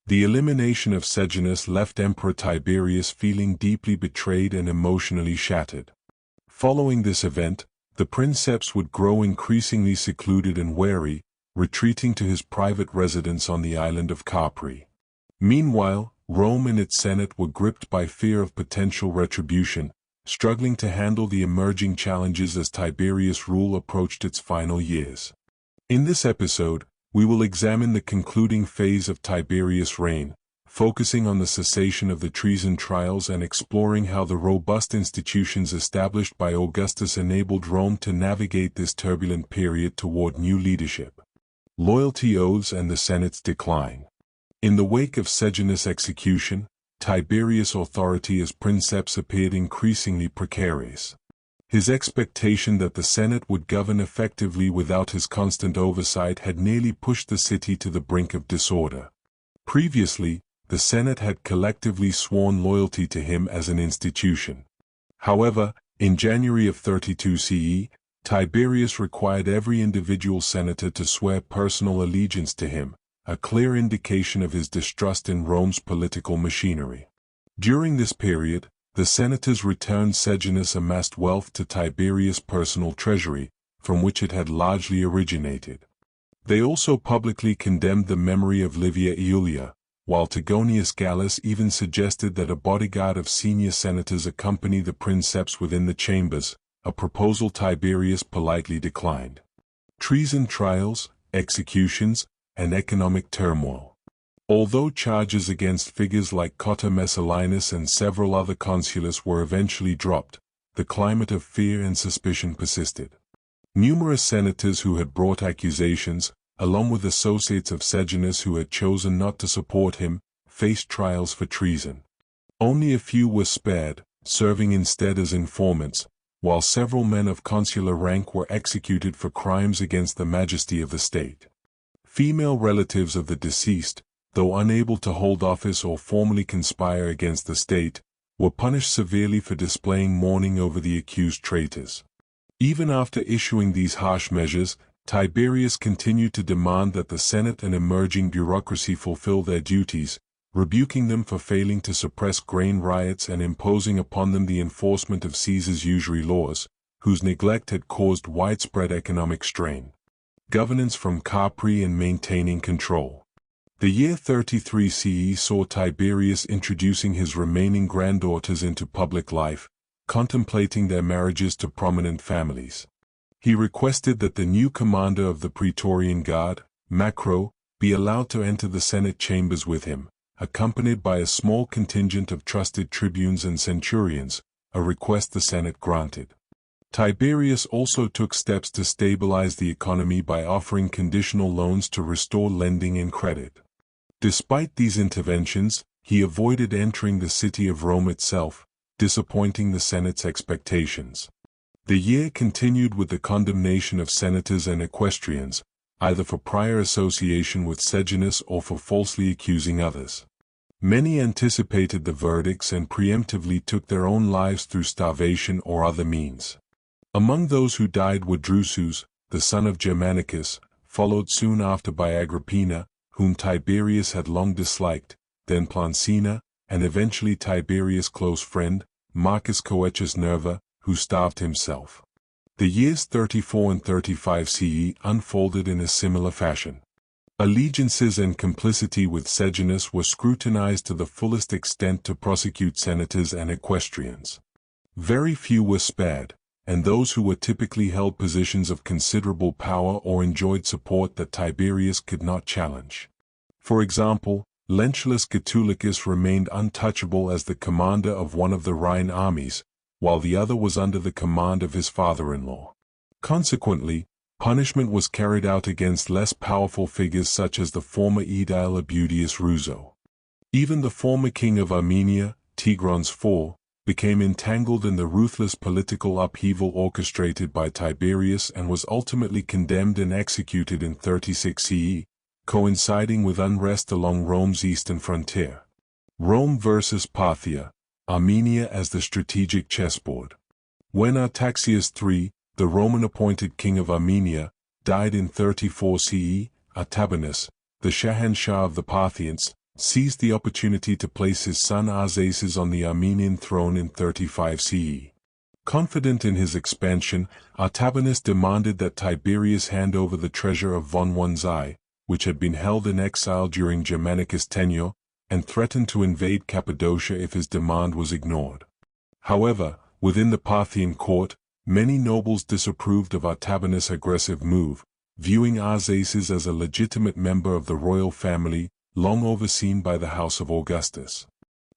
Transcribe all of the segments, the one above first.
The elimination of Sejanus left Emperor Tiberius feeling deeply betrayed and emotionally shattered. Following this event, the princeps would grow increasingly secluded and wary, retreating to his private residence on the island of Capri. Meanwhile, Rome and its Senate were gripped by fear of potential retribution, struggling to handle the emerging challenges as Tiberius' rule approached its final years. In this episode, we will examine the concluding phase of Tiberius' reign, focusing on the cessation of the treason trials and exploring how the robust institutions established by Augustus enabled Rome to navigate this turbulent period toward new leadership, loyalty oaths and the Senate's decline. In the wake of Sejanus' execution, Tiberius' authority as princeps appeared increasingly precarious. His expectation that the Senate would govern effectively without his constant oversight had nearly pushed the city to the brink of disorder. Previously, the Senate had collectively sworn loyalty to him as an institution. However, in January of 32 CE, Tiberius required every individual senator to swear personal allegiance to him, a clear indication of his distrust in Rome's political machinery. During this period, the senators returned Sejanus amassed wealth to Tiberius' personal treasury, from which it had largely originated. They also publicly condemned the memory of Livia Iulia, while Tigonius Gallus even suggested that a bodyguard of senior senators accompany the princeps within the chambers, a proposal Tiberius politely declined. Treason trials, executions, and economic turmoil. Although charges against figures like Cotta Messallinus and several other consuls were eventually dropped, the climate of fear and suspicion persisted. Numerous senators who had brought accusations, along with associates of Sejanus who had chosen not to support him, faced trials for treason. Only a few were spared, serving instead as informants, while several men of consular rank were executed for crimes against the majesty of the state. Female relatives of the deceased, though unable to hold office or formally conspire against the state, were punished severely for displaying mourning over the accused traitors. Even after issuing these harsh measures, Tiberius continued to demand that the Senate and emerging bureaucracy fulfill their duties, rebuking them for failing to suppress grain riots and imposing upon them the enforcement of Caesar's usury laws, whose neglect had caused widespread economic strain. Governance from Capri and maintaining control. The year 33 CE saw Tiberius introducing his remaining granddaughters into public life, contemplating their marriages to prominent families. He requested that the new commander of the Praetorian Guard, Macro, be allowed to enter the Senate chambers with him, accompanied by a small contingent of trusted tribunes and centurions, a request the Senate granted. Tiberius also took steps to stabilize the economy by offering conditional loans to restore lending and credit. Despite these interventions, he avoided entering the city of Rome itself, disappointing the Senate's expectations. The year continued with the condemnation of senators and equestrians, either for prior association with Sejanus or for falsely accusing others. Many anticipated the verdicts and preemptively took their own lives through starvation or other means. Among those who died were Drusus, the son of Germanicus, followed soon after by Agrippina, whom Tiberius had long disliked, then Plancina, and eventually Tiberius' close friend, Marcus Coecus Nerva, who starved himself. The years 34 and 35 CE unfolded in a similar fashion. Allegiances and complicity with Sejanus were scrutinized to the fullest extent to prosecute senators and equestrians. Very few were spared, and those who were typically held positions of considerable power or enjoyed support that Tiberius could not challenge. For example, Lentulus Catulicus remained untouchable as the commander of one of the Rhine armies, while the other was under the command of his father-in-law. Consequently, punishment was carried out against less powerful figures such as the former aedile Abudius Ruso. Even the former king of Armenia, Tigranes IV, became entangled in the ruthless political upheaval orchestrated by Tiberius and was ultimately condemned and executed in 36 CE, coinciding with unrest along Rome's eastern frontier. Rome versus Parthia, Armenia as the strategic chessboard. When Artaxias III, the Roman-appointed king of Armenia, died in 34 CE, Artabanus, the Shahanshah of the Parthians, seized the opportunity to place his son Arsaces on the Armenian throne in 35 CE. Confident in his expansion, Artabanus demanded that Tiberius hand over the treasure of von Wanzai, which had been held in exile during Germanicus' tenure, and threatened to invade Cappadocia if his demand was ignored. However, within the Parthian court, many nobles disapproved of Artabanus' aggressive move, viewing Arsaces as a legitimate member of the royal family, long overseen by the house of Augustus.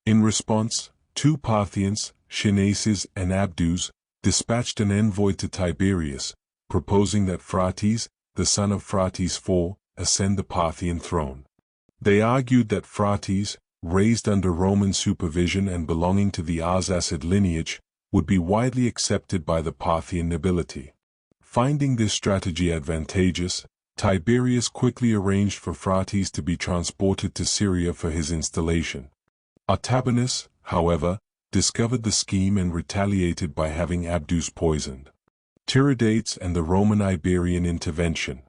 In response, two Parthians, Sejanus and Abdus, dispatched an envoy to Tiberius, proposing that Phraates, the son of Phraates IV, ascend the Parthian throne. They argued that Phraates, raised under Roman supervision and belonging to the Arsacid lineage, would be widely accepted by the Parthian nobility. Finding this strategy advantageous, Tiberius quickly arranged for Phraates to be transported to Syria for his installation. Artabanus, however, discovered the scheme and retaliated by having Abdus poisoned. Tiridates and the Roman Iberian intervention.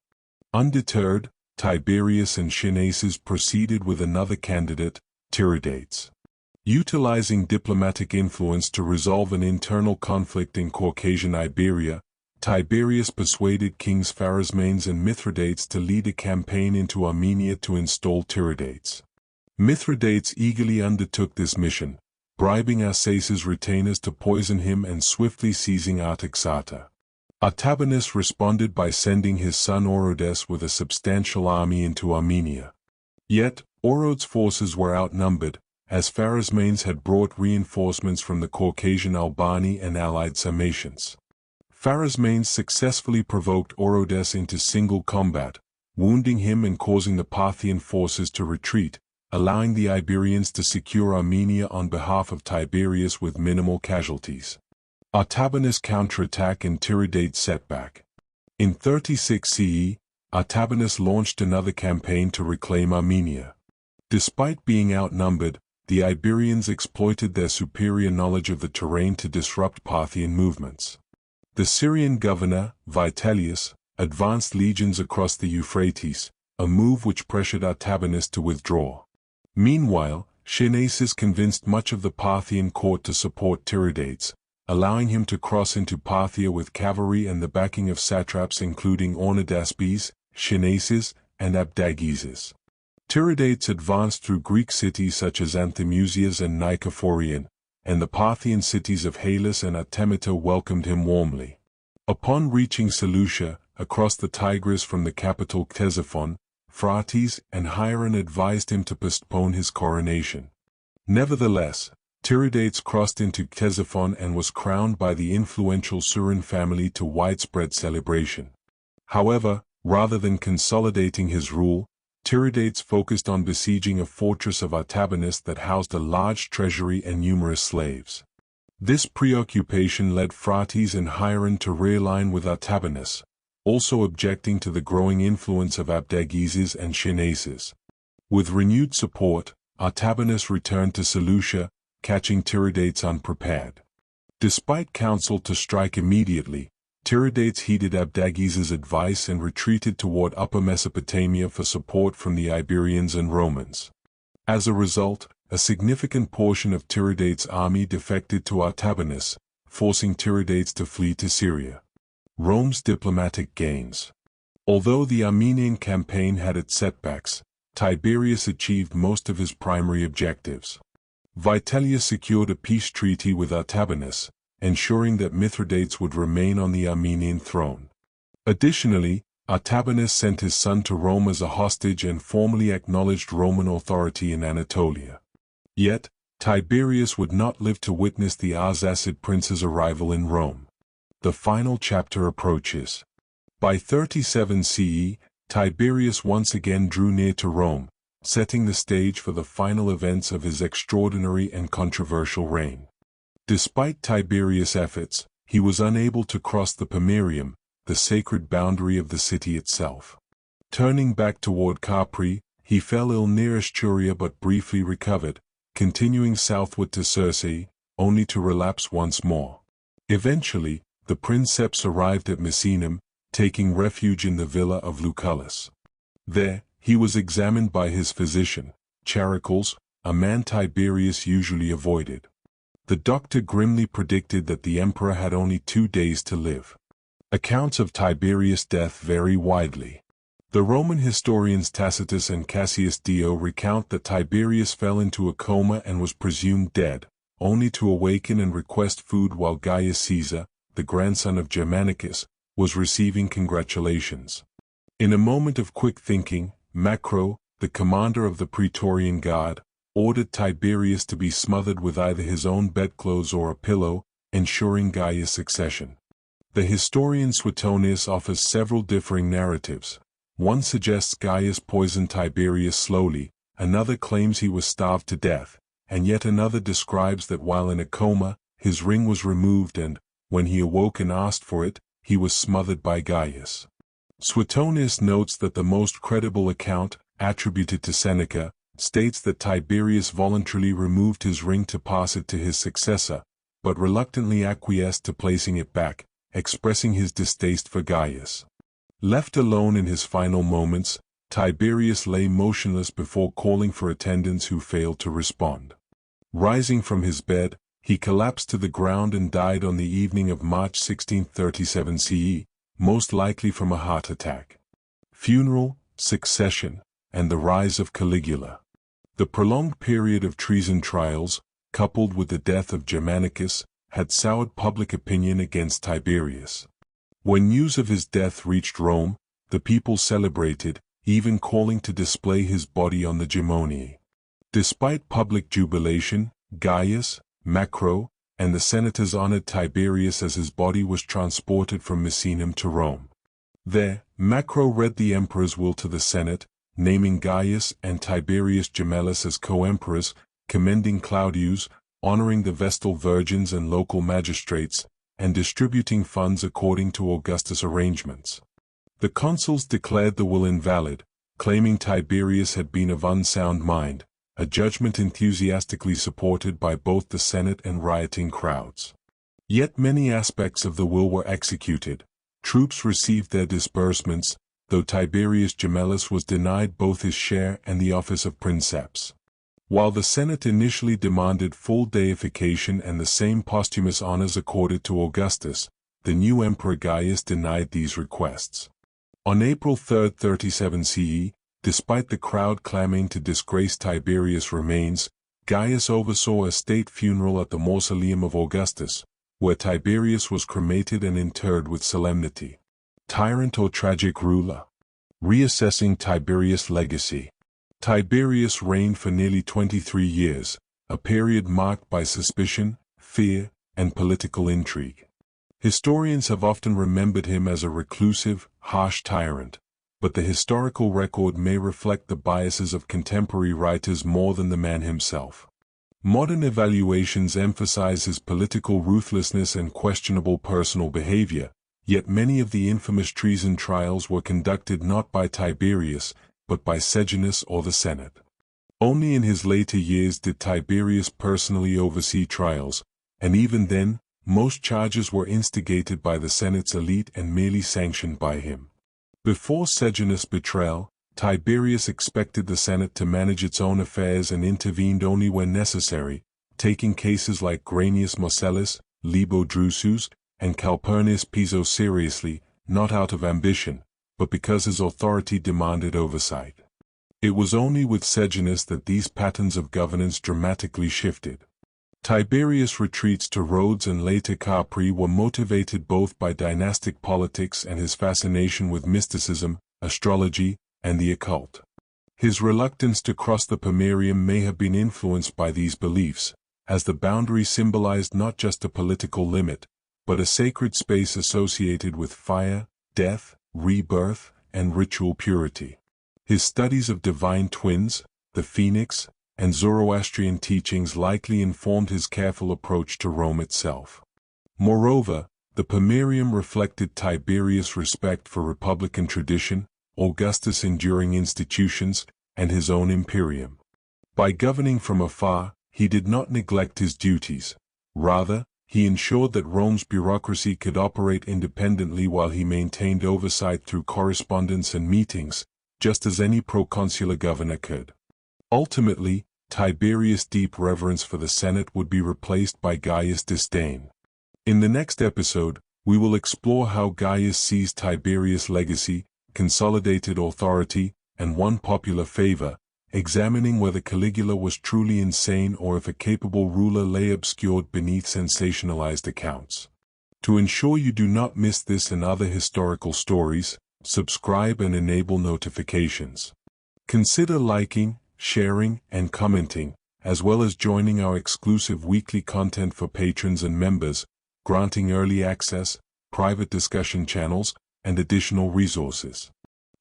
Undeterred, Tiberius and Sejanus proceeded with another candidate, Tiridates. Utilizing diplomatic influence to resolve an internal conflict in Caucasian Iberia, Tiberius persuaded kings Pharasmanes and Mithridates to lead a campaign into Armenia to install Tiridates. Mithridates eagerly undertook this mission, bribing Arsaces' retainers to poison him and swiftly seizing Artaxata. Artabanus responded by sending his son Orodes with a substantial army into Armenia. Yet, Orodes' forces were outnumbered, as Pharasmanes had brought reinforcements from the Caucasian Albani and allied Sarmatians. Pharasmanes successfully provoked Orodes into single combat, wounding him and causing the Parthian forces to retreat, allowing the Iberians to secure Armenia on behalf of Tiberius with minimal casualties. Artabanus' counterattack and Tiridates setback. In 36 CE, Artabanus launched another campaign to reclaim Armenia. Despite being outnumbered, the Iberians exploited their superior knowledge of the terrain to disrupt Parthian movements. The Syrian governor, Vitellius, advanced legions across the Euphrates, a move which pressured Artabanus to withdraw. Meanwhile, Sejanus convinced much of the Parthian court to support Tiridates, allowing him to cross into Parthia with cavalry and the backing of satraps including Ornidaspes, Sejanus, and Abdageses. Tiridates advanced through Greek cities such as Anthemusias and Nicophorion, and the Parthian cities of Halys and Artemita welcomed him warmly. Upon reaching Seleucia, across the Tigris from the capital Ctesiphon, Phraates and Hieron advised him to postpone his coronation. Nevertheless, Tiridates crossed into Ctesiphon and was crowned by the influential Surin family to widespread celebration. However, rather than consolidating his rule, Tiridates focused on besieging a fortress of Artabanus that housed a large treasury and numerous slaves. This preoccupation led Phraates and Hieron to realign with Artabanus, also objecting to the growing influence of Abdageses and Sejanus. With renewed support, Artabanus returned to Seleucia, catching Tiridates unprepared. Despite counsel to strike immediately, Tiridates heeded Abdageses' advice and retreated toward Upper Mesopotamia for support from the Iberians and Romans. As a result, a significant portion of Tiridates' army defected to Artabanus, forcing Tiridates to flee to Syria. Rome's diplomatic gains. Although the Armenian campaign had its setbacks, Tiberius achieved most of his primary objectives. Vitellius secured a peace treaty with Artabanus, ensuring that Mithridates would remain on the Armenian throne. Additionally, Artabanus sent his son to Rome as a hostage and formally acknowledged Roman authority in Anatolia. Yet, Tiberius would not live to witness the Arsacid prince's arrival in Rome. The final chapter approaches. By 37 CE, Tiberius once again drew near to Rome, setting the stage for the final events of his extraordinary and controversial reign. Despite Tiberius' efforts, he was unable to cross the Pomerium, the sacred boundary of the city itself. Turning back toward Capri, he fell ill near Asturia but briefly recovered, continuing southward to Circe, only to relapse once more. Eventually, the princeps arrived at Misenum, taking refuge in the villa of Lucullus. There, he was examined by his physician, Charicles, a man Tiberius usually avoided. The doctor grimly predicted that the emperor had only 2 days to live. Accounts of Tiberius' death vary widely. The Roman historians Tacitus and Cassius Dio recount that Tiberius fell into a coma and was presumed dead, only to awaken and request food while Gaius Caesar, the grandson of Germanicus, was receiving congratulations. In a moment of quick thinking, Macro, the commander of the Praetorian Guard, ordered Tiberius to be smothered with either his own bedclothes or a pillow, ensuring Gaius' succession. The historian Suetonius offers several differing narratives. One suggests Gaius poisoned Tiberius slowly, another claims he was starved to death, and yet another describes that while in a coma, his ring was removed and, when he awoke and asked for it, he was smothered by Gaius. Suetonius notes that the most credible account, attributed to Seneca, states that Tiberius voluntarily removed his ring to pass it to his successor, but reluctantly acquiesced to placing it back, expressing his distaste for Gaius. Left alone in his final moments, Tiberius lay motionless before calling for attendants who failed to respond. Rising from his bed, he collapsed to the ground and died on the evening of March 1637 CE, most likely from a heart attack. Funeral, succession, and the rise of Caligula. The prolonged period of treason trials, coupled with the death of Germanicus, had soured public opinion against Tiberius. When news of his death reached Rome, the people celebrated, even calling to display his body on the Gemoniae. Despite public jubilation, Gaius, Macro, and the senators honored Tiberius as his body was transported from Misenum to Rome. There, Macro read the emperor's will to the Senate, naming Gaius and Tiberius Gemellus as co-emperors, commending Claudius, honoring the Vestal virgins and local magistrates, and distributing funds according to Augustus' arrangements. The consuls declared the will invalid, claiming Tiberius had been of unsound mind, a judgment enthusiastically supported by both the Senate and rioting crowds. Yet many aspects of the will were executed. Troops received their disbursements, though Tiberius Gemellus was denied both his share and the office of princeps. While the Senate initially demanded full deification and the same posthumous honors accorded to Augustus, the new Emperor Gaius denied these requests. On April 3, 37 CE, despite the crowd clamoring to disgrace Tiberius' remains, Gaius oversaw a state funeral at the mausoleum of Augustus, where Tiberius was cremated and interred with solemnity. Tyrant or tragic ruler? Reassessing Tiberius' legacy. Tiberius reigned for nearly 23 years, a period marked by suspicion, fear, and political intrigue. Historians have often remembered him as a reclusive, harsh tyrant, but the historical record may reflect the biases of contemporary writers more than the man himself. Modern evaluations emphasize his political ruthlessness and questionable personal behavior, yet many of the infamous treason trials were conducted not by Tiberius, but by Sejanus or the Senate. Only in his later years did Tiberius personally oversee trials, and even then, most charges were instigated by the Senate's elite and merely sanctioned by him. Before Sejanus' betrayal, Tiberius expected the Senate to manage its own affairs and intervened only when necessary, taking cases like Granius Marcellus, Libo Drusus, and Calpurnius Piso seriously, not out of ambition, but because his authority demanded oversight. It was only with Sejanus that these patterns of governance dramatically shifted. Tiberius' retreats to Rhodes and later Capri were motivated both by dynastic politics and his fascination with mysticism, astrology, and the occult. His reluctance to cross the Pomerium may have been influenced by these beliefs, as the boundary symbolized not just a political limit, but a sacred space associated with fire, death, rebirth, and ritual purity. His studies of divine twins, the phoenix, and Zoroastrian teachings likely informed his careful approach to Rome itself. Moreover, the Pomerium reflected Tiberius' respect for republican tradition, Augustus' enduring institutions, and his own imperium. By governing from afar, he did not neglect his duties. Rather, he ensured that Rome's bureaucracy could operate independently while he maintained oversight through correspondence and meetings, just as any proconsular governor could. Ultimately, Tiberius' deep reverence for the Senate would be replaced by Gaius' disdain. In the next episode, we will explore how Gaius seized Tiberius' legacy, consolidated authority, and won popular favor, examining whether Caligula was truly insane or if a capable ruler lay obscured beneath sensationalized accounts. To ensure you do not miss this and other historical stories, subscribe and enable notifications. Consider liking, sharing, and commenting, as well as joining our exclusive weekly content for patrons and members, granting early access, private discussion channels, and additional resources.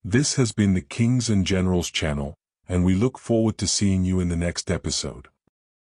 This has been the Kings and Generals channel, and we look forward to seeing you in the next episode.